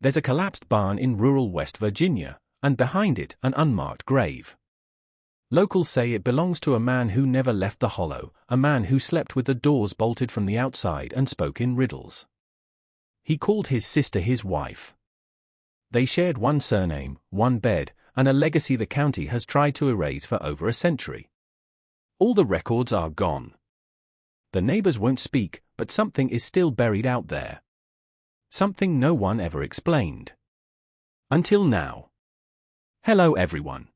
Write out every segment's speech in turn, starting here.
There's a collapsed barn in rural West Virginia, and behind it, an unmarked grave. Locals say it belongs to a man who never left the hollow, a man who slept with the doors bolted from the outside and spoke in riddles. He called his sister his wife. They shared one surname, one bed, and a legacy the county has tried to erase for over a century. All the records are gone. The neighbors won't speak, but something is still buried out there. Something no one ever explained. Until now. Hello everyone.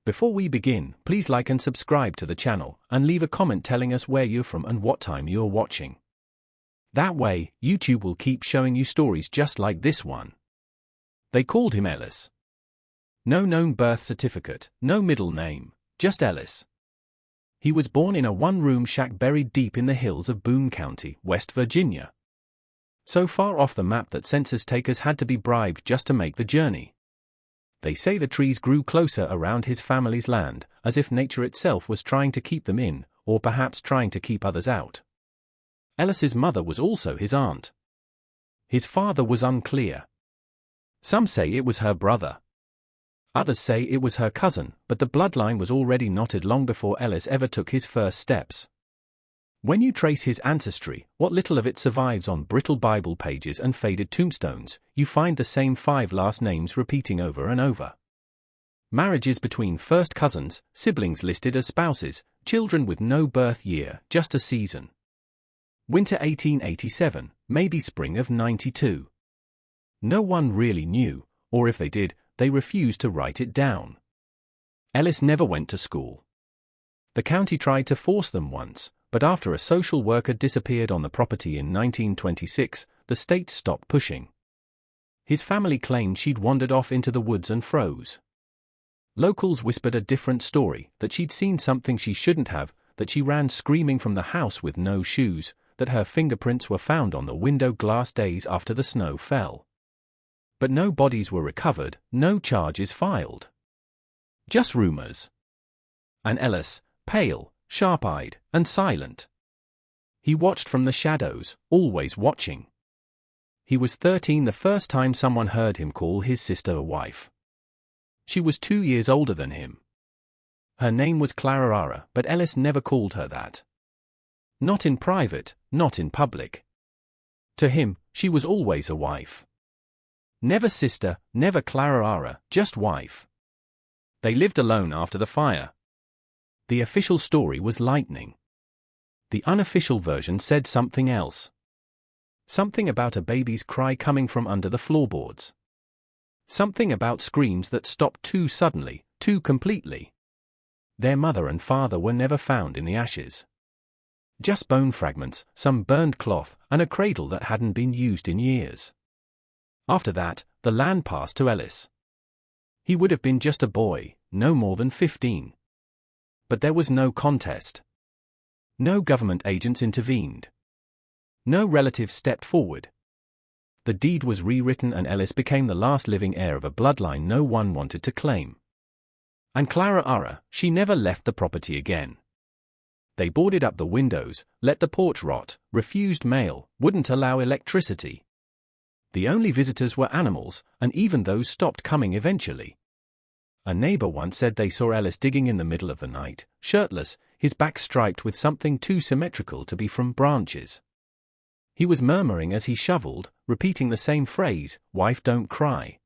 Before we begin, please like and subscribe to the channel, and leave a comment telling us where you're from and what time you're watching. That way, YouTube will keep showing you stories just like this one. They called him Ellis. No known birth certificate, no middle name, just Ellis. He was born in a one-room shack buried deep in the hills of Boone County, West Virginia. So far off the map that census takers had to be bribed just to make the journey. They say the trees grew closer around his family's land, as if nature itself was trying to keep them in, or perhaps trying to keep others out. Ellis's mother was also his aunt. His father was unclear. Some say it was her brother. Others say it was her cousin, but the bloodline was already knotted long before Ellis ever took his first steps. When you trace his ancestry, what little of it survives on brittle Bible pages and faded tombstones, you find the same 5 last names repeating over and over. Marriages between first cousins, siblings listed as spouses, children with no birth year, just a season. Winter 1887, maybe spring of 92. No one really knew, or if they did, they refused to write it down. Ellis never went to school. The county tried to force them once, but after a social worker disappeared on the property in 1926, the state stopped pushing. His family claimed she'd wandered off into the woods and froze. Locals whispered a different story, that she'd seen something she shouldn't have, that she ran screaming from the house with no shoes, that her fingerprints were found on the window glass days after the snow fell. But no bodies were recovered, no charges filed. Just rumors. And Ellis, pale, sharp-eyed, and silent. He watched from the shadows, always watching. He was 13 the first time someone heard him call his sister a wife. She was 2 years older than him. Her name was Clara, but Ellis never called her that. Not in private, not in public. To him, she was always a wife. Never sister, never Clara, just wife. They lived alone after the fire. The official story was lightning. The unofficial version said something else. Something about a baby's cry coming from under the floorboards. Something about screams that stopped too suddenly, too completely. Their mother and father were never found in the ashes. Just bone fragments, some burned cloth, and a cradle that hadn't been used in years. After that, the land passed to Ellis. He would have been just a boy, no more than 15. But there was no contest. No government agents intervened. No relatives stepped forward. The deed was rewritten and Ellis became the last living heir of a bloodline no one wanted to claim. And Clara, she never left the property again. They boarded up the windows, let the porch rot, refused mail, wouldn't allow electricity. The only visitors were animals, and even those stopped coming eventually. A neighbor once said they saw Ellis digging in the middle of the night, shirtless, his back striped with something too symmetrical to be from branches. He was murmuring as he shoveled, repeating the same phrase, "Wife don't cry.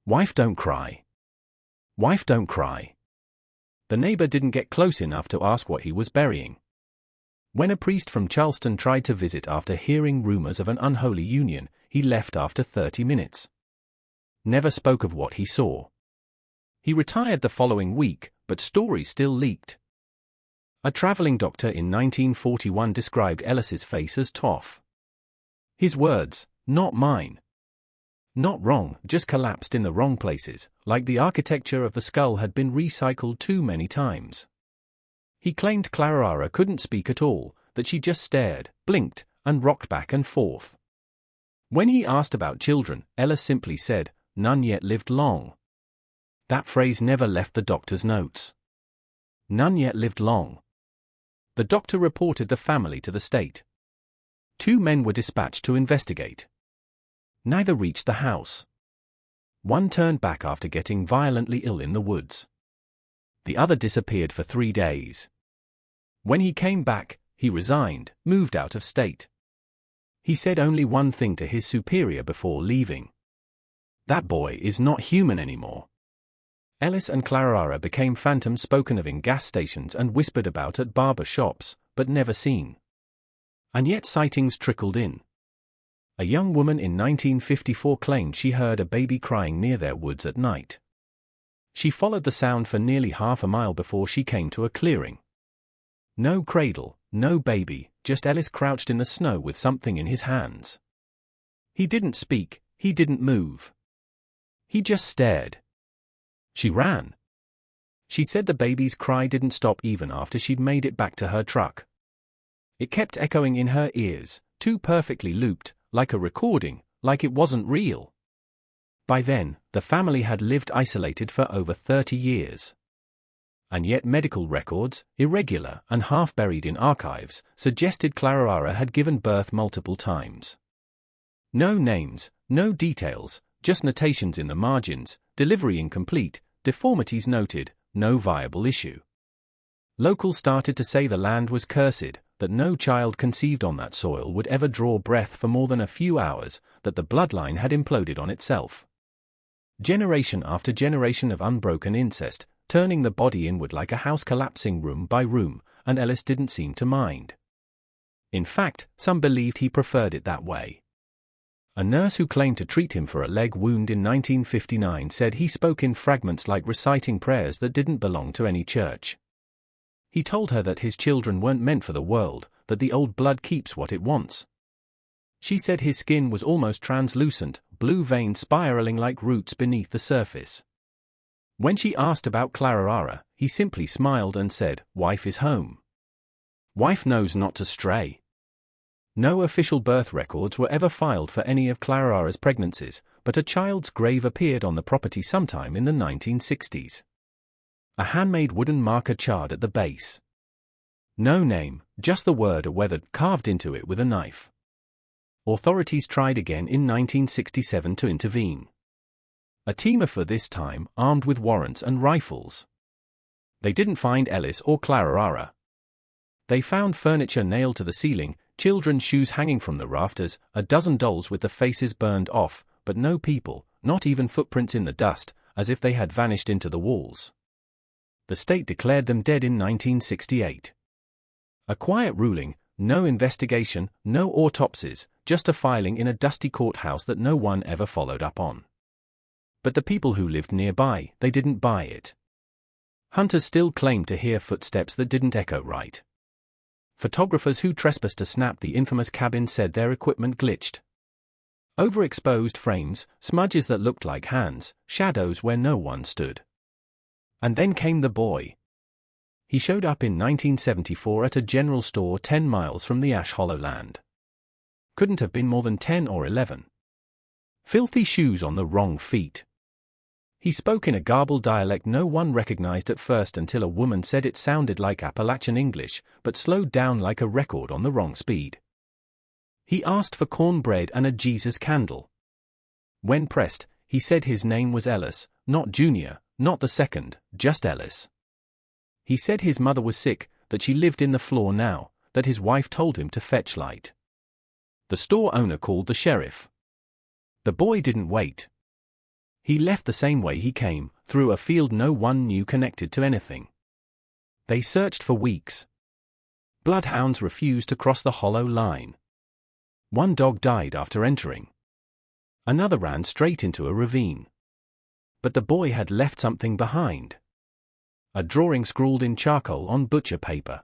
Wife don't cry. Wife don't cry." The neighbor didn't get close enough to ask what he was burying. When a priest from Charleston tried to visit after hearing rumors of an unholy union, he left after 30 minutes. Never spoke of what he saw. He retired the following week, but stories still leaked. A traveling doctor in 1941 described Ellis's face as tough. His words, not mine. Not wrong, just collapsed in the wrong places, like the architecture of the skull had been recycled too many times. He claimed Clara couldn't speak at all, that she just stared, blinked, and rocked back and forth. When he asked about children, Ellis simply said, "None yet lived long." That phrase never left the doctor's notes. None yet lived long. The doctor reported the family to the state. 2 men were dispatched to investigate. Neither reached the house. One turned back after getting violently ill in the woods. The other disappeared for 3 days. When he came back, he resigned, moved out of state. He said only one thing to his superior before leaving. "That boy is not human anymore." Ellis and Clarara became phantoms spoken of in gas stations and whispered about at barber shops, but never seen. And yet sightings trickled in. A young woman in 1954 claimed she heard a baby crying near their woods at night. She followed the sound for nearly half a mile before she came to a clearing. No cradle, no baby, just Ellis crouched in the snow with something in his hands. He didn't speak, he didn't move. He just stared. She ran. She said the baby's cry didn't stop even after she'd made it back to her truck. It kept echoing in her ears, too perfectly looped, like a recording, like it wasn't real. By then, the family had lived isolated for over 30 years. And yet medical records, irregular and half-buried in archives, suggested Clarara had given birth multiple times. No names, no details, just notations in the margins, delivery incomplete, deformities noted, no viable issue. Locals started to say the land was cursed, that no child conceived on that soil would ever draw breath for more than a few hours, that the bloodline had imploded on itself. Generation after generation of unbroken incest, turning the body inward like a house collapsing room by room, and Ellis didn't seem to mind. In fact, some believed he preferred it that way. A nurse who claimed to treat him for a leg wound in 1959 said he spoke in fragments like reciting prayers that didn't belong to any church. He told her that his children weren't meant for the world, that the old blood keeps what it wants. She said his skin was almost translucent, blue veins spiraling like roots beneath the surface. When she asked about Clarara, he simply smiled and said, "Wife is home. Wife knows not to stray." No official birth records were ever filed for any of Clarara's pregnancies, but a child's grave appeared on the property sometime in the 1960s. A handmade wooden marker charred at the base. No name, just the word "weathered" carved into it with a knife. Authorities tried again in 1967 to intervene. A team of this time, armed with warrants and rifles. They didn't find Ellis or Clarara. They found furniture nailed to the ceiling, children's shoes hanging from the rafters, a dozen dolls with the faces burned off, but no people, not even footprints in the dust, as if they had vanished into the walls. The state declared them dead in 1968. A quiet ruling, no investigation, no autopsies, just a filing in a dusty courthouse that no one ever followed up on. But the people who lived nearby, they didn't buy it. Hunters still claimed to hear footsteps that didn't echo right. Photographers who trespassed to snap the infamous cabin said their equipment glitched. Overexposed frames, smudges that looked like hands, shadows where no one stood. And then came the boy. He showed up in 1974 at a general store 10 miles from the Ash Hollow land. Couldn't have been more than 10 or 11. Filthy shoes on the wrong feet. He spoke in a garbled dialect no one recognized at first until a woman said it sounded like Appalachian English, but slowed down like a record on the wrong speed. He asked for cornbread and a Jesus candle. When pressed, he said his name was Ellis, not Junior, not the second, just Ellis. He said his mother was sick, that she lived in the floor now, that his wife told him to fetch light. The store owner called the sheriff. The boy didn't wait. He left the same way he came, through a field no one knew connected to anything. They searched for weeks. Bloodhounds refused to cross the hollow line. One dog died after entering. Another ran straight into a ravine. But the boy had left something behind. A drawing scrawled in charcoal on butcher paper.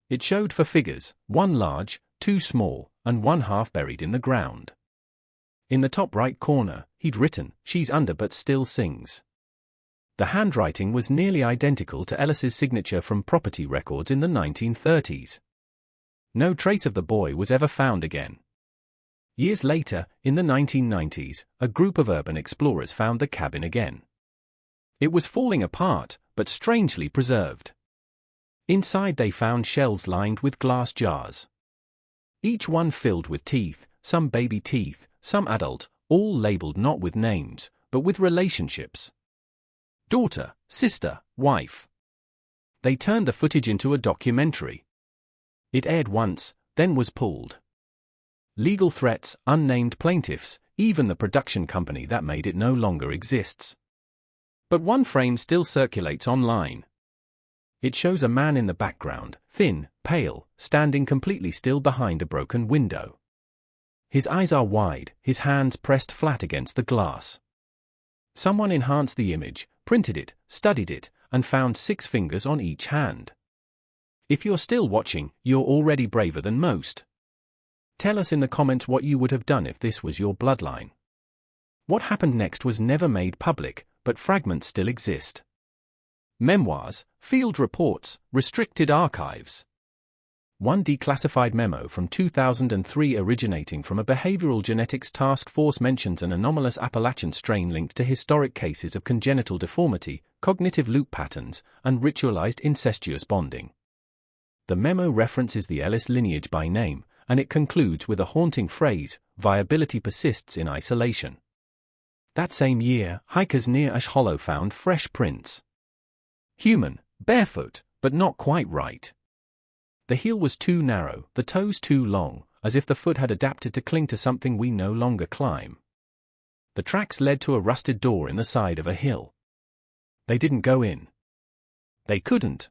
It showed 4 figures, 1 large, 2 small, and 1 half buried in the ground. In the top right corner, he'd written, "She's under but still sings." The handwriting was nearly identical to Ellis's signature from property records in the 1930s. No trace of the boy was ever found again. Years later, in the 1990s, a group of urban explorers found the cabin again. It was falling apart, but strangely preserved. Inside they found shelves lined with glass jars. Each one filled with teeth, some baby teeth, some adult, all labeled not with names, but with relationships. Daughter, sister, wife. They turned the footage into a documentary. It aired once, then was pulled. Legal threats, unnamed plaintiffs, even the production company that made it no longer exists. But one frame still circulates online. It shows a man in the background, thin, pale, standing completely still behind a broken window. His eyes are wide, his hands pressed flat against the glass. Someone enhanced the image, printed it, studied it, and found 6 fingers on each hand. If you're still watching, you're already braver than most. Tell us in the comments what you would have done if this was your bloodline. What happened next was never made public, but fragments still exist. Memoirs, field reports, restricted archives. One declassified memo from 2003 originating from a behavioral genetics task force mentions an anomalous Appalachian strain linked to historic cases of congenital deformity, cognitive loop patterns, and ritualized incestuous bonding. The memo references the Ellis lineage by name, and it concludes with a haunting phrase, "Viability persists in isolation." That same year, hikers near Ash Hollow found fresh prints. Human, barefoot, but not quite right. The heel was too narrow, the toes too long, as if the foot had adapted to cling to something we no longer climb. The tracks led to a rusted door in the side of a hill. They didn't go in. They couldn't.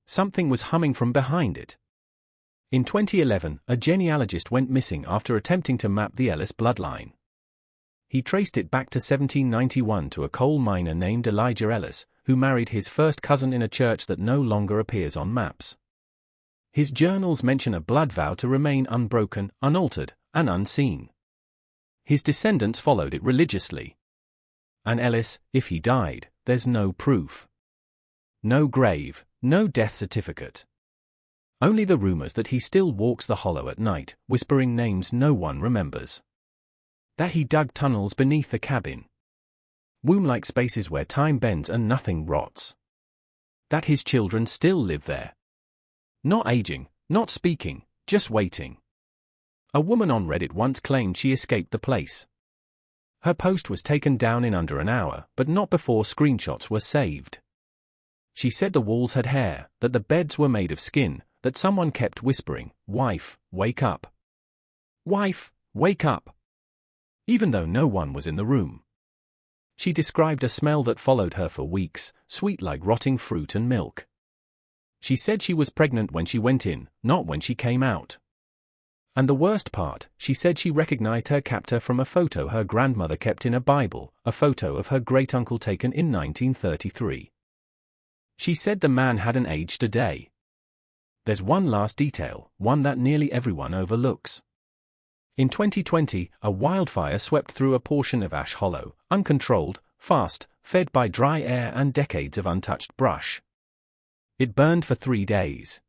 Something was humming from behind it. In 2011, a genealogist went missing after attempting to map the Ellis bloodline. He traced it back to 1791 to a coal miner named Elijah Ellis, who married his first cousin in a church that no longer appears on maps. His journals mention a blood vow to remain unbroken, unaltered, and unseen. His descendants followed it religiously. And Ellis, if he died, there's no proof. No grave, no death certificate. Only the rumors that he still walks the hollow at night, whispering names no one remembers. That he dug tunnels beneath the cabin. Womb-like spaces where time bends and nothing rots. That his children still live there. Not aging, not speaking, just waiting. A woman on Reddit once claimed she escaped the place. Her post was taken down in under an hour, but not before screenshots were saved. She said the walls had hair, that the beds were made of skin, that someone kept whispering, "Wife, wake up. Wife, wake up." Even though no one was in the room. She described a smell that followed her for weeks, sweet like rotting fruit and milk. She said she was pregnant when she went in, not when she came out. And the worst part, she said she recognized her captor from a photo her grandmother kept in a Bible, a photo of her great-uncle taken in 1933. She said the man hadn't aged a day. There's one last detail, one that nearly everyone overlooks. In 2020, a wildfire swept through a portion of Ash Hollow, uncontrolled, fast, fed by dry air and decades of untouched brush. It burned for 3 days.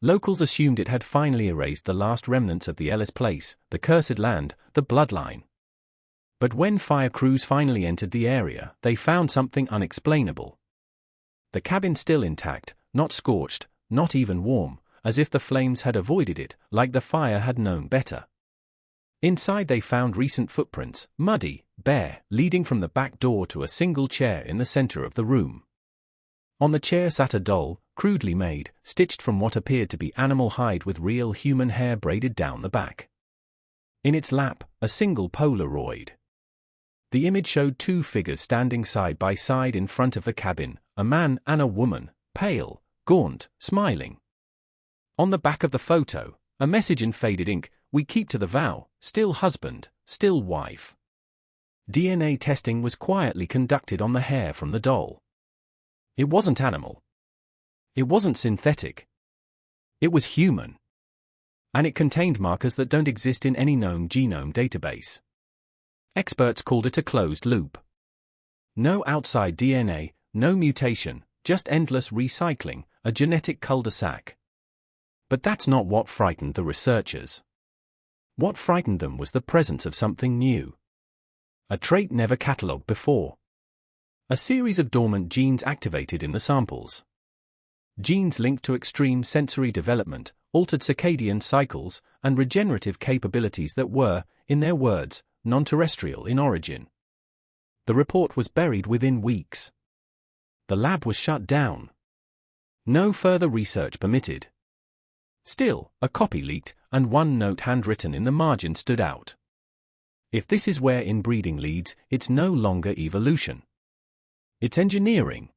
Locals assumed it had finally erased the last remnants of the Ellis place, the cursed land, the bloodline. But when fire crews finally entered the area, they found something unexplainable. The cabin still intact, not scorched, not even warm, as if the flames had avoided it, like the fire had known better. Inside they found recent footprints, muddy, bare, leading from the back door to a single chair in the center of the room. On the chair sat a doll, crudely made, stitched from what appeared to be animal hide with real human hair braided down the back. In its lap, a single Polaroid. The image showed 2 figures standing side by side in front of the cabin, a man and a woman, pale, gaunt, smiling. On the back of the photo, a message in faded ink, "We keep to the vow, still husband, still wife." DNA testing was quietly conducted on the hair from the doll. It wasn't animal. It wasn't synthetic. It was human. And it contained markers that don't exist in any known genome database. Experts called it a closed loop. No outside DNA, no mutation, just endless recycling, a genetic cul-de-sac. But that's not what frightened the researchers. What frightened them was the presence of something new. A trait never catalogued before. A series of dormant genes activated in the samples. Genes linked to extreme sensory development, altered circadian cycles, and regenerative capabilities that were, in their words, non-terrestrial in origin. The report was buried within weeks. The lab was shut down. No further research permitted. Still, a copy leaked, and one note handwritten in the margin stood out. If this is where inbreeding leads, it's no longer evolution. It's engineering.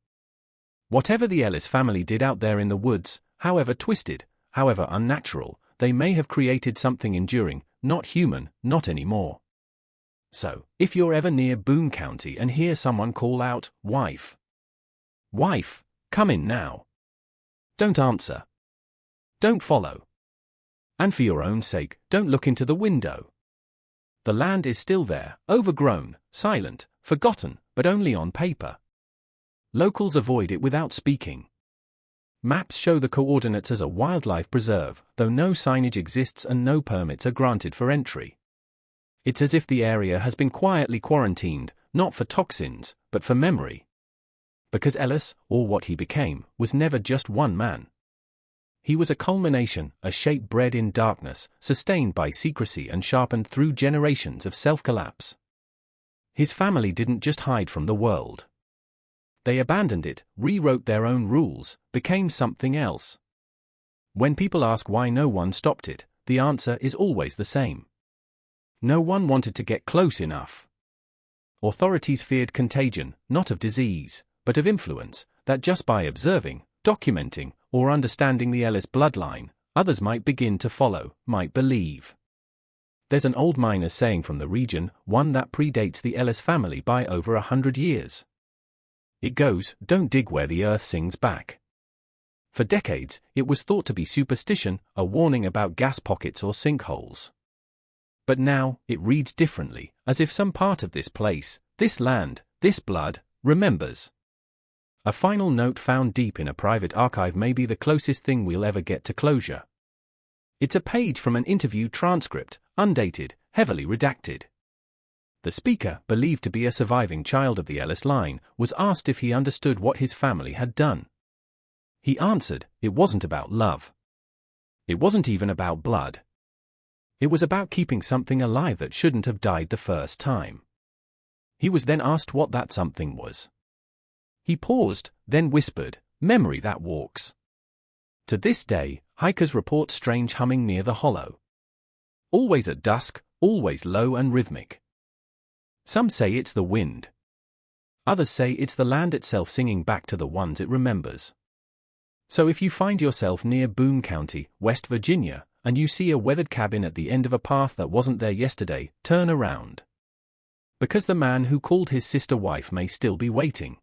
Whatever the Ellis family did out there in the woods, however twisted, however unnatural, they may have created something enduring, not human, not anymore. So, if you're ever near Boone County and hear someone call out, "Wife! Wife, come in now!" don't answer. Don't follow. And for your own sake, don't look into the window. The land is still there, overgrown, silent, forgotten, but only on paper. Locals avoid it without speaking. Maps show the coordinates as a wildlife preserve, though no signage exists and no permits are granted for entry. It's as if the area has been quietly quarantined, not for toxins, but for memory. Because Ellis, or what he became, was never just one man. He was a culmination, a shape bred in darkness, sustained by secrecy and sharpened through generations of self-collapse. His family didn't just hide from the world. They abandoned it, rewrote their own rules, became something else. When people ask why no one stopped it, the answer is always the same. No one wanted to get close enough. Authorities feared contagion, not of disease, but of influence, that just by observing, documenting, or understanding the Ellis bloodline, others might begin to follow, might believe. There's an old miner saying from the region, one that predates the Ellis family by over 100 years. It goes, "Don't dig where the earth sings back." For decades, it was thought to be superstition, a warning about gas pockets or sinkholes. But now, it reads differently, as if some part of this place, this land, this blood, remembers. A final note found deep in a private archive may be the closest thing we'll ever get to closure. It's a page from an interview transcript, undated, heavily redacted. The speaker, believed to be a surviving child of the Ellis line, was asked if he understood what his family had done. He answered, it wasn't about love. It wasn't even about blood. It was about keeping something alive that shouldn't have died the first time. He was then asked what that something was. He paused, then whispered, "Memory that walks." To this day, hikers report strange humming near the hollow. Always at dusk, always low and rhythmic. Some say it's the wind. Others say it's the land itself singing back to the ones it remembers. So if you find yourself near Boone County, West Virginia, and you see a weathered cabin at the end of a path that wasn't there yesterday, turn around. Because the man who called his sister wife may still be waiting.